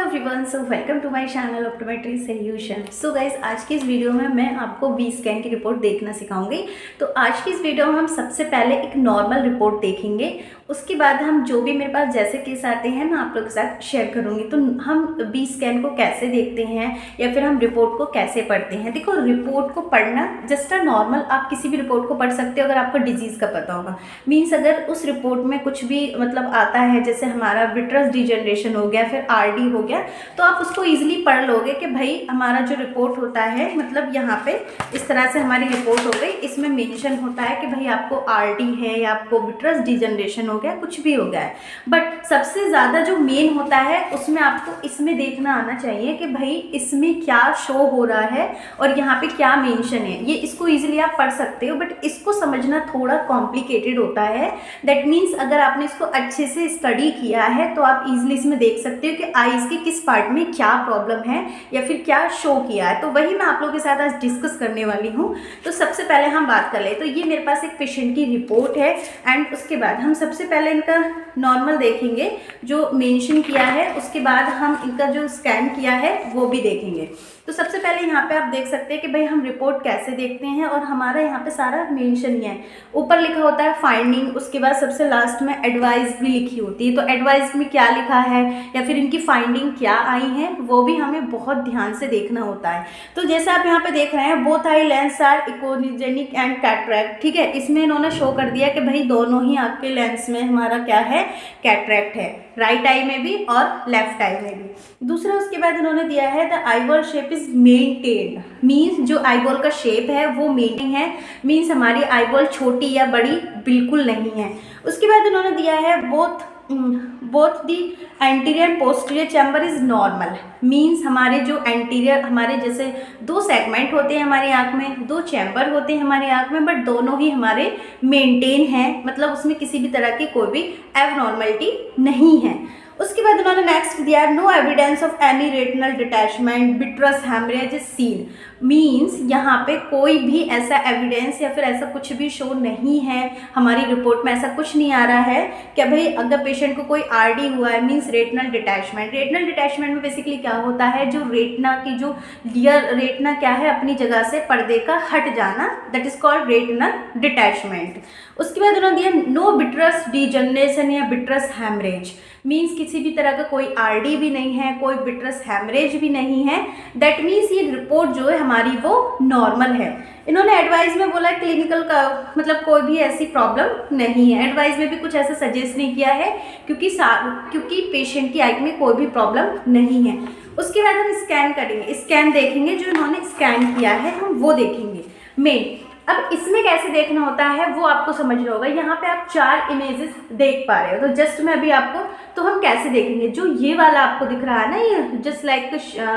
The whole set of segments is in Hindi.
Everyone, so welcome to my channel optometry solution. So guys, आज की इस वीडियो में मैं आपको बी स्कैन की रिपोर्ट देखना सिखाऊंगी। तो आज की इस वीडियो में हम सबसे पहले एक नॉर्मल रिपोर्ट देखेंगे, उसके बाद हम जो भी मेरे पास जैसे केस आते हैं मैं आप लोगों के साथ शेयर करूंगी। तो हम बी स्कैन को कैसे देखते हैं या फिर हम रिपोर्ट को कैसे पढ़ते हैं। देखो, रिपोर्ट को पढ़ना जस्ट अ नॉर्मल, आप किसी भी रिपोर्ट को पढ़ सकते हो अगर आपको डिजीज़ का पता होगा। मीन्स अगर उस रिपोर्ट में कुछ भी मतलब आता है, जैसे हमारा विट्रस डिजनरेशन हो गया, फिर आरडी हो गया, तो आप उसको ईजिली पढ़ लोगे कि भाई हमारा जो रिपोर्ट होता है, मतलब यहाँ पे इस तरह से हमारी रिपोर्ट हो गई, इसमें मेंशन होता है कि भाई आपको आरडी है या आपको विट्रस डिजनरेशन हो गया, कुछ भी हो गया है। बट सबसे ज़्यादा जो मेन होता है उसमें आपको इसमें देखना आना चाहिए कि भाई इसमें क्या शो हो रहा है और यहाँ पे क्या मेंशन है। ये इसको ईजिली आप पढ़ सकते हो, बट इसको समझना थोड़ा कॉम्प्लिकेटेड होता है। दैट मीन्स अगर आपने इसको अच्छे से स्टडी किया है तो आप इजीली इसमें देख सकते हो कि आईज के किस पार्ट में क्या प्रॉब्लम है या फिर क्या शो किया है। तो वही मैं आप लोगों के साथ आज डिस्कस करने वाली हूँ। तो सबसे पहले हम बात कर ले, तो ये मेरे पास एक पेशेंट की रिपोर्ट है एंड उसके बाद हम सबसे पहले इनका नॉर्मल देखेंगे जो मेंशन किया है, उसके बाद हम इनका जो स्कैन किया है वो भी देखेंगे। तो सबसे पहले यहाँ पे आप देख सकते हैं कि भाई हम रिपोर्ट कैसे देखते हैं, और हमारा यहाँ पे सारा मेंशन ही है। ऊपर लिखा होता है फाइंडिंग, उसके बाद सबसे लास्ट में एडवाइस भी लिखी होती है। तो एडवाइस में क्या लिखा है या फिर इनकी फाइंडिंग क्या आई है वो भी हमें बहुत ध्यान से देखना होता है। तो जैसे आप यहाँ पे देख रहे हैं, both eye lens are echogenic and cataract. ठीक है, इसमें इन्होंने शो कर दिया कि भाई दोनों ही आपके लेंस में हमारा क्या है, कैटरैक्ट है, राइट आई में भी और लेफ्ट आई में भी। दूसरा उसके बाद इन्होंने दिया है the eyeball shape is maintained, means जो आईबॉल का शेप है वो मेंटेन है, मीन्स हमारी आईबॉल छोटी या बड़ी बिल्कुल नहीं है। उसके बाद इन्होंने दिया है both the anterior posterior chamber is normal, means हमारे जो एंटीरियर, हमारे जैसे दो सेगमेंट होते हैं हमारी आँख में, दो चैम्बर होते हैं हमारी आँख में, बट दोनों ही हमारे मेंटेन हैं, मतलब उसमें किसी भी तरह की कोई भी एबनॉर्मलिटी नहीं है। उसके बाद उन्होंने नेक्स्ट दिया no evidence of any retinal detachment vitreous haemorrhage is seen, means यहाँ पे कोई भी ऐसा एविडेंस या फिर ऐसा कुछ भी शो नहीं है, हमारी रिपोर्ट में ऐसा कुछ नहीं आ रहा है कि भाई अगर पेशेंट को कोई आरडी हुआ है, means retinal detachment. Retinal detachment में बेसिकली क्या होता है, जो रेटिना की जो लियर रेटिना क्या है अपनी जगह से पर्दे का हट जाना, that is called retinal detachment. उसके बाद उन्होंने दिया नो विट्रस डिजनरेशन या विट्रस हैमरेज, मीन्स किसी भी तरह का कोई आरडी भी नहीं है, कोई विट्रस हैमरेज भी नहीं है। दैट मीन्स ये रिपोर्ट जो है हमारी वो नॉर्मल है। इन्होंने एडवाइस में बोला क्लिनिकल का मतलब कोई भी ऐसी प्रॉब्लम नहीं है। एडवाइस में भी कुछ ऐसा सजेस्ट नहीं किया है क्योंकि पेशेंट की आई में कोई भी प्रॉब्लम नहीं है। उसके बाद हम स्कैन करेंगे, स्कैन देखेंगे, जो इन्होंने स्कैन किया है हम वो देखेंगे मेन। अब इसमें कैसे देखना होता है वो आपको समझना होगा। यहाँ पे आप 4 इमेजेस देख पा रहे हो, तो जस्ट मैं अभी आपको, तो हम कैसे देखेंगे, जो ये वाला आपको दिख रहा है ना, ये जस्ट लाइक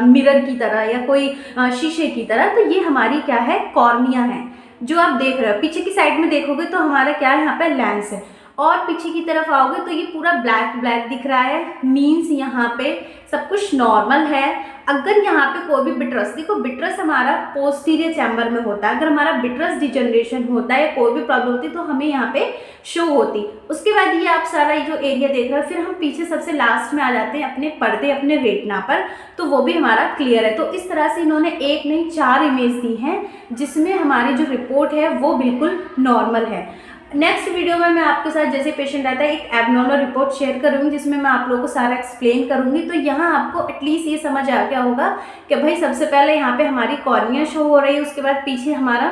मिरर की तरह या कोई शीशे की तरह, तो ये हमारी क्या है, कॉर्निया है जो आप देख रहे हो। पीछे की साइड में देखोगे तो हमारा क्या है, यहाँ पे लेंस है, और पीछे की तरफ आओगे तो ये पूरा ब्लैक ब्लैक दिख रहा है, मीन्स यहाँ पे सब कुछ नॉर्मल है। अगर यहाँ पे कोई भी विट्रस, देखो विट्रस हमारा पोस्टीरियर चैम्बर में होता है, अगर हमारा विट्रस डिजनरेशन होता है या कोई भी प्रॉब्लम होती है तो हमें यहाँ पे शो होती। उसके बाद ये आप सारा जो एरिया देख रहे हो, फिर हम पीछे सबसे लास्ट में आ जाते हैं अपने पर्दे, अपने रेटिना पर, तो वो भी हमारा क्लियर है। तो इस तरह से इन्होंने एक नहीं 4 इमेज दी हैं जिसमें हमारी जो रिपोर्ट है वो बिल्कुल नॉर्मल है। नेक्स्ट वीडियो में मैं आपके साथ जैसे पेशेंट आता है एक एबनॉर्मल रिपोर्ट शेयर करूंगी जिसमें मैं आप लोगों को सारा एक्सप्लेन करूंगी। तो यहाँ आपको एटलीस्ट ये समझ आ गया होगा कि भाई सबसे पहले यहाँ पे हमारी कॉर्निया शो हो रही है, उसके बाद पीछे हमारा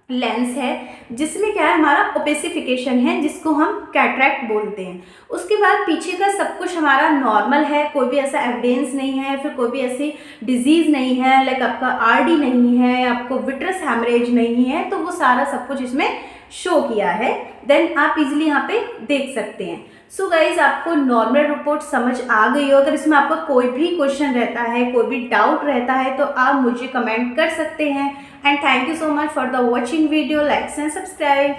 लेंस है जिसमें क्या है, हमारा ओपेसिफिकेशन है जिसको हम कैटरैक्ट बोलते हैं। उसके बाद पीछे का सब कुछ हमारा नॉर्मल है, कोई भी ऐसा एविडेंस नहीं है, फिर कोई भी ऐसी डिजीज़ नहीं है, लाइक आपका आरडी नहीं है, आपको विट्रस हैमरेज नहीं है, तो वो सारा सब कुछ इसमें शो किया है। देन आप इजीली यहाँ पे देख सकते हैं। सो गाइज, आपको नॉर्मल रिपोर्ट समझ आ गई हो। अगर इसमें आपका कोई भी क्वेश्चन रहता है, कोई भी डाउट रहता है, तो आप मुझे कमेंट कर सकते हैं। And thank you so much for the watching video, like and subscribe.